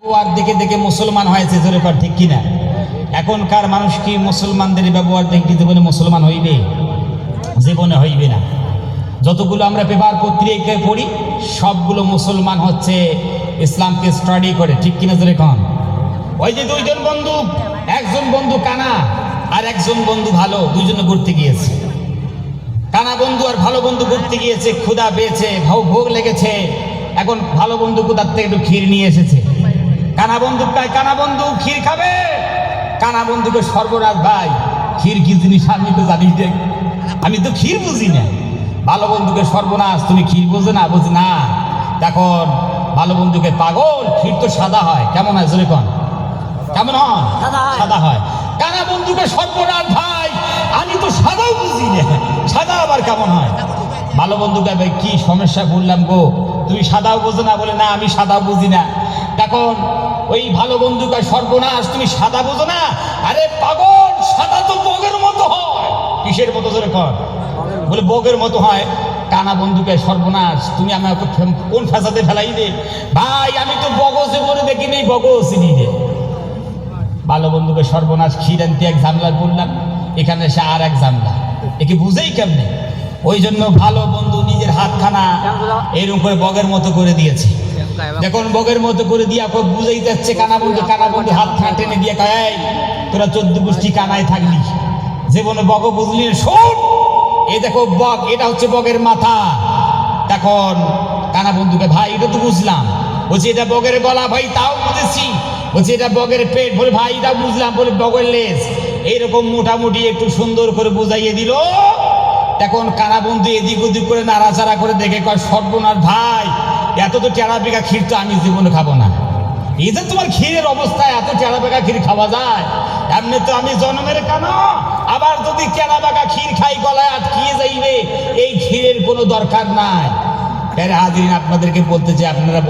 ব্যবহার দেখে দেখে মুসলমান হয়েছে, জোরে কর ঠিক কিনা? এখনকার মানুষ কি মুসলমানদের ব্যবহার দেখে জীবনে মুসলমান হইবে? জীবনে হইবে না। যতগুলো আমরা পেপার পত্রিকায় পড়ি সবগুলো মুসলমান হচ্ছে ইসলামকে স্টাডি করে, ঠিক কিনা জোরে কন? ওই যে দুইজন বন্ধু, একজন বন্ধু কানা আর একজন বন্ধু ভালো, দুইজনে ঘুরতে গিয়েছে। কানা বন্ধু আর ভালো বন্ধু ঘুরতে গিয়েছে, ক্ষুধা পেয়েছে, ভোগ লেগেছে। এখন ভালো বন্ধু কোথার থেকে একটু ক্ষীর নিয়ে এসেছে। কানা বন্ধু কয়, কানা বন্ধু ক্ষীর খাবে? কানা বন্ধুকে সর্বনাশ ভাই, ক্ষীর কি জিনিস আমি তো জানি না, আমি তো ক্ষীর বুঝি না। ভালো বন্ধুকে সর্বনাশ, তুমি ক্ষীর বোঝো না? বুঝি না। তখন ভালো বন্ধুকে, পাগল, ক্ষীর তো সাদা হয়। কেমন হয় জোরে কন? কেমন হয়? সাদা হয়। কানা বন্ধুকে সর্বনাশ ভাই, আমি তো সাদাও বুঝি না, সাদা আবার কেমন হয়? ভালো বন্ধুকে, ভাই কি সমস্যা বললাম গো, তুমি সাদাও বোঝো না? বলে না, আমি সাদাও বুঝি না। তখন ওই ভালো বন্ধুকে, সর্বনাশ, তুমি সাদা বোঝো না? আরে পাগল, সাদা তো বগের মতো হয়। কিসের মতো জোরে কর? বলে বগের মতো হয়। কানা বন্ধুকে, সর্বনাশ, তুমি আমাকে কোন ফেসাতে ফেলাই রে ভাই, আমি তো বগজে বলে দেখি নেই, বগজ চিনি রে। ভালো বন্ধুকে, সর্বনাশ, ক্ষীর আনতে এক ঝামেলায় পড়লাম, এখানে এসে আর এক ঝামেলা, একে বুঝেই কেমনে? ওই জন্য ভালো বন্ধু নিজের হাতখানা এরকম করে বগের মতো করে দিয়েছে। যখন বগের মতো করে দিয়া বুঝেই যাচ্ছে কানা বন্ধু হাতখানা টেনে দিয়ে কয়, তোরা 14 গোষ্ঠী কানায় থাকলি, জীবনে বগ বুঝলি শোন, এই দেখো বগ, এটা হচ্ছে বগের মাথা। তখন কানা বন্ধুকে, ভাই এটা তো বুঝলাম। বলছি এটা বগের গলা, ভাই তাও বুঝেছি। বলছি এটা বগের পেট, বলে ভাই এটাও বুঝলাম। বলে বগের লেজ। এইরকম মোটামুটি একটু সুন্দর করে বুঝাইয়ে দিল। তখন কানা বন্ধু এদিক ওদিক করে নাড়াচাড়া করে দেখে কয়, সর্বনাশ ভাই, এত তো টেরা বেগা ক্ষীর তো আমি জীবনে খাবো না। এই যে তোমার ক্ষীরের অবস্থা, এত টেরা বেগা ক্ষীর খাওয়া যায়? এমনি তো আমি জন্মের কানা, আবার যদি টেরা বেগা ক্ষীর খাই গলায় আটকিয়ে যাইবে, এই ক্ষীরের কোনো দরকার নাই। হাজিরিন, আপনাদেরকে বলতে চাই, আপনারা